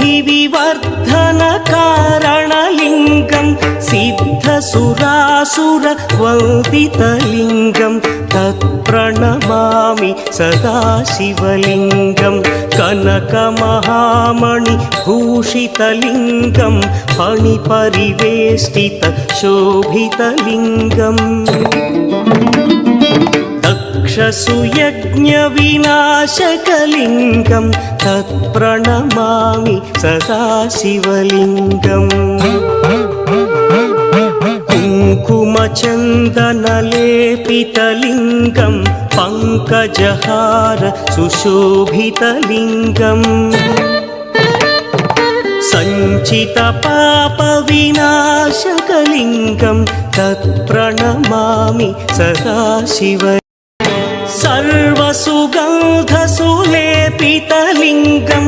सिद्धिविवर्धनकारणलिङ्गं सिद्धसुरासुरवन्दितलिङ्गं तत्प्रणमामि सदा शिवलिङ्गं कनकमहामणिभूषितलिङ्गं फणिपरिवेष्टितशोभितलिङ्गम् दक्षसुयज्ञविनाशकलिङ्गं तत्प्रणमामि सदा शिवलिङ्गम् कुङ्कुमचन्दनलेपितलिङ्गं पङ्कजहार सुशोभितलिङ्गम् सञ्चितपापविनाशकलिङ्गं तत्प्रणमामि सदा शिव सर्वसुगन्धसुलेपितलिङ्गं